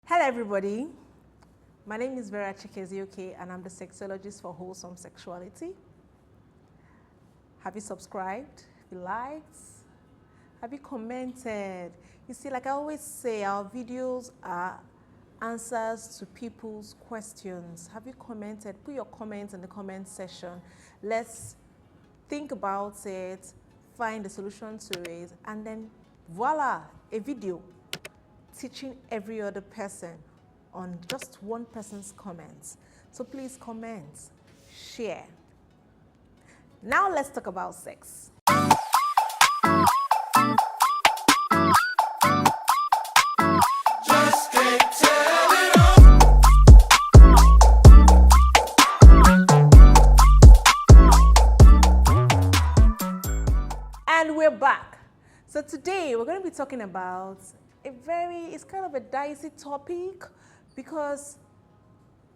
Hello everybody, my name is Kingsley-okonkwo and I'm the sexologist for wholesome sexuality. Have you subscribed? Have you liked? Have you commented? You see, like I always say, our videos are answers to people's questions. Have you commented? Put your comments in the comment section. Let's think about it, find a solution to it, and then voila, a video teaching every other person on just one person's comments. So please comment, share. Now let's talk about sex. And we're back. So today we're going to be talking about it's kind of a dicey topic because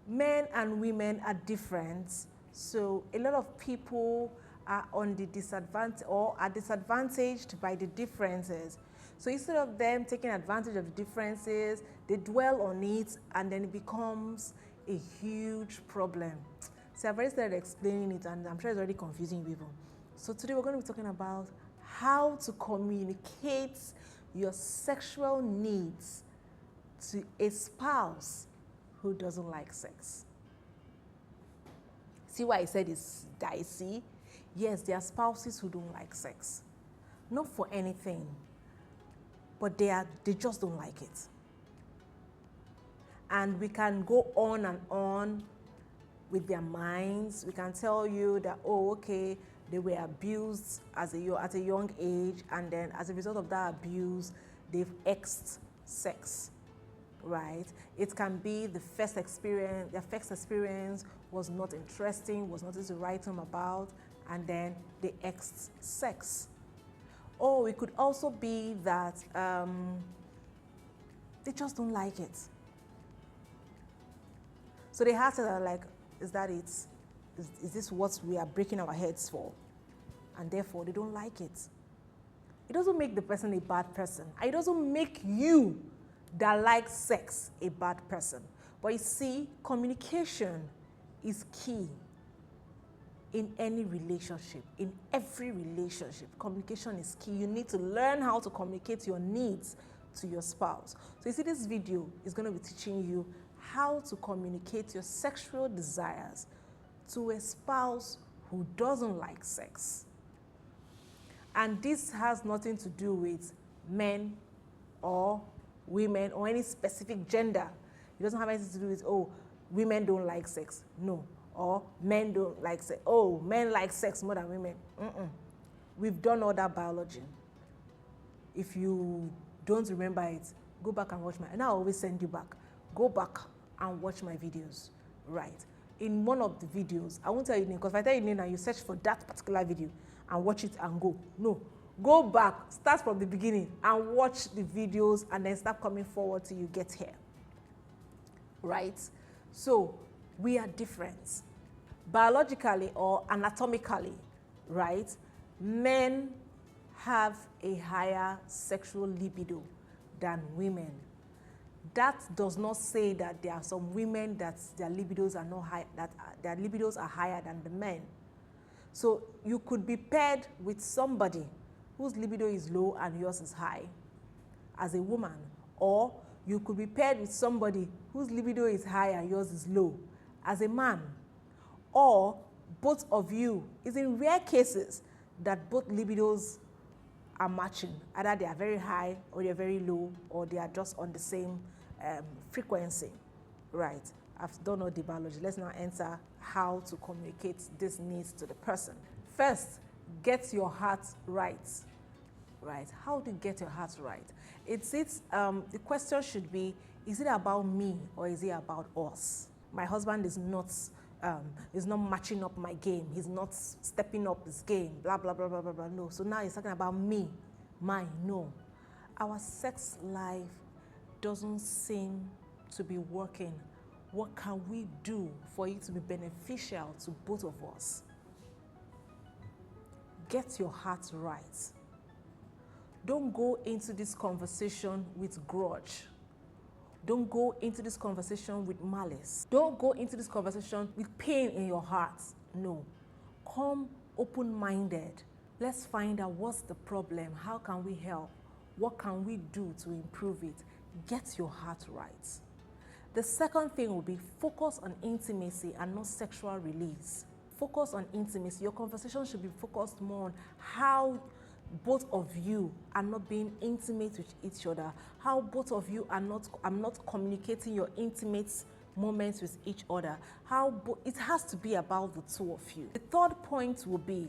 men and women are different. So a lot of people are on the disadvantage or are disadvantaged by the differences. So instead of them taking advantage of the differences, they dwell on it and then it becomes a huge problem. So I've already started explaining it and I'm sure it's already confusing people. So today we're going to be talking about how to communicate your sexual needs to a spouse who doesn't like sex. See why I said it's dicey? Yes, there are spouses who don't like sex. Not for anything, but they just don't like it. And we can go on and on with their minds. We can tell you that, oh, okay, they were abused at a young age, and then as a result of that abuse, they've exed sex, right? It can be the first experience, their first experience was not interesting, was nothing to write home about, and then they exed sex. Or it could also be that they just don't like it. So they have to like, is that it? Is this what we are breaking our heads for? And therefore, they don't like it. It doesn't make the person a bad person. It doesn't make you that likes sex a bad person. But you see, communication is key in any relationship, in every relationship. Communication is key. You need to learn how to communicate your needs to your spouse. So you see, this video is going to be teaching you how to communicate your sexual desires to a spouse who doesn't like sex. And this has nothing to do with men or women or any specific gender. It doesn't have anything to do with, oh, women don't like sex. No. Or men don't like sex. Oh, men like sex more than women. We've done all that biology. If you don't remember it, go back and watch and I always send you back. Go back and watch my videos, right? In one of the videos, I won't tell you the name, because if I tell you the name and you search for that particular video and watch it and go. No, go back, start from the beginning and watch the videos and then start coming forward till you get here, right? So we are different. Biologically or anatomically, right? Men have a higher sexual libido than women. That does not say that there are some women that their libidos are not high, that their libidos are higher than the men. So you could be paired with somebody whose libido is low and yours is high as a woman, or you could be paired with somebody whose libido is high and yours is low as a man, or both of you. It's in rare cases that both libidos are matching. Either they are very high or they're very low, or they are just on the same frequency, right? I've done all the biology. Let's now enter how to communicate these needs to the person. First, get your heart right, right? How do you get your heart right? The question should be, is it about me or is it about us? My husband is not matching up my game. He's not stepping up his game, blah, blah, blah, blah, blah, blah. No, so now he's talking about me, mine, no. Our sex life doesn't seem to be working. What can we do for it to be beneficial to both of us? Get your heart right. Don't go into this conversation with grudge. Don't go into this conversation with malice. Don't go into this conversation with pain in your heart. No. Come open-minded. Let's find out what's the problem. How can we help? What can we do to improve it? Get your heart right. The second thing will be focus on intimacy and not sexual release. Focus on intimacy. Your conversation should be focused more on how both of you are not being intimate with each other, how both of you are not communicating your intimate moments with each other, it has to be about the two of you. The third point will be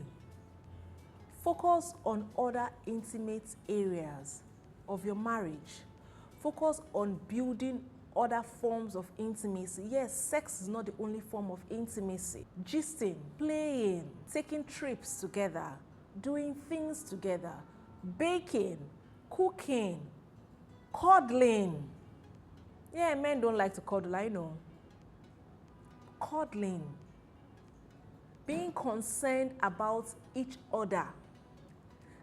focus on other intimate areas of your marriage. Focus on building other forms of intimacy. Yes, sex is not the only form of intimacy. Gisting, playing, taking trips together, doing things together, baking, cooking, cuddling. Yeah, men don't like to cuddle, I know. Cuddling. Being concerned about each other.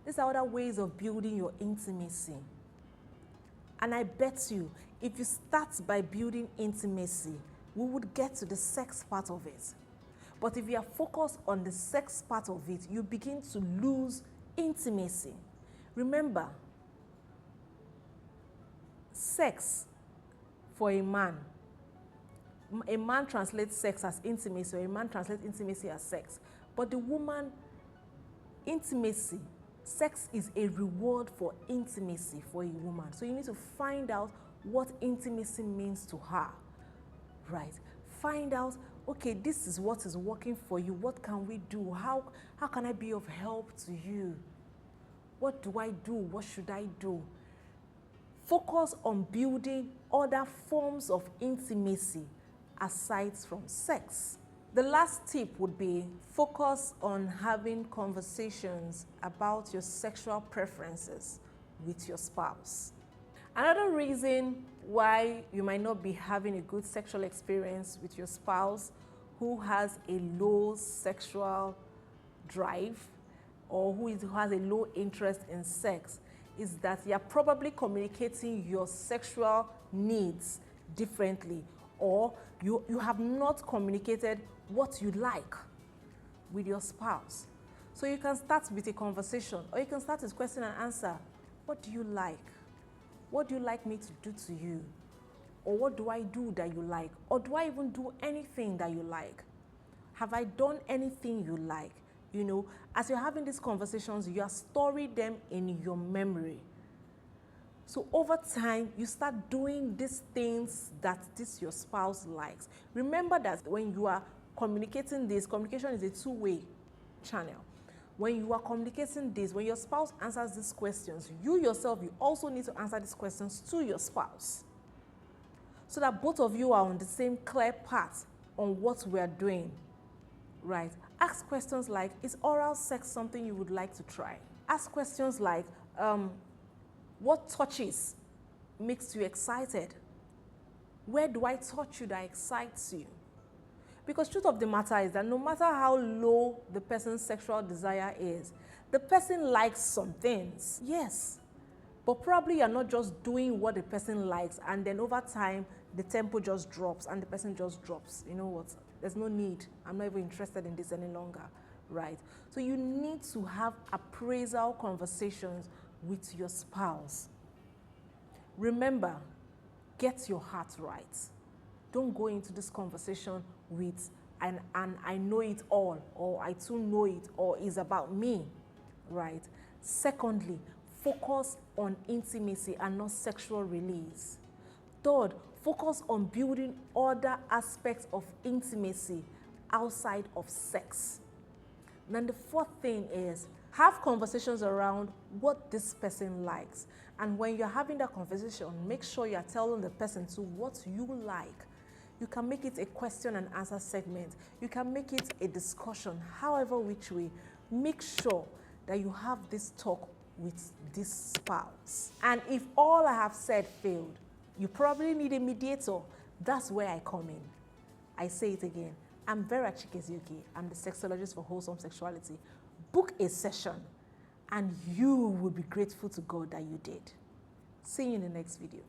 These are other ways of building your intimacy. And I bet you, if you start by building intimacy, we would get to the sex part of it. But if you are focused on the sex part of it, you begin to lose intimacy. Remember, sex for a man translates sex as intimacy, or a man translates intimacy as sex. But the woman, intimacy, sex is a reward for intimacy for a woman. So you need to find out what intimacy means to her, right? Find out, okay, this is what is working for you. What can we do? How can I be of help to you? What do I do? What should I do? Focus on building other forms of intimacy aside from sex. The last tip would be focus on having conversations about your sexual preferences with your spouse. Another reason why you might not be having a good sexual experience with your spouse who has a low sexual drive or who has a low interest in sex is that you're probably communicating your sexual needs differently, or you have not communicated what you like with your spouse. So you can start with a conversation, or you can start with question and answer. What do you like? What do you like me to do to you? Or what do I do that you like? Or do I even do anything that you like? Have I done anything you like? You know, as you're having these conversations, you are storing them in your memory. So over time, you start doing these things that your spouse likes. Remember that when you are communicating this, communication is a two-way channel. When you are communicating this, when your spouse answers these questions, you yourself, you also need to answer these questions to your spouse, so that both of you are on the same clear path on what we are doing, right? Ask questions like, is oral sex something you would like to try? Ask questions like, what touches makes you excited? Where do I touch you that excites you? Because truth of the matter is that no matter how low the person's sexual desire is, the person likes some things, yes. But probably you're not just doing what the person likes, and then over time, the tempo just drops and the person just drops. You know what? There's no need. I'm not even interested in this any longer, right? So you need to have appraisal conversations with your spouse. Remember, get your heart right. Don't go into this conversation with and I know it all, or I too know it, or it's about me, right? Secondly, focus on intimacy and not sexual release. Third, focus on building other aspects of intimacy outside of sex. And then the fourth thing is, have conversations around what this person likes. And when you're having that conversation, make sure you're telling the person to what you like. You can make it a question and answer segment. You can make it a discussion, however which way. Make sure that you have this talk with this spouse. And if all I have said failed, you probably need a mediator. That's where I come in. I say it again. I'm Vera Chikeziuke. I'm the sexologist for wholesome sexuality. Book a session and you will be grateful to God that you did. See you in the next video.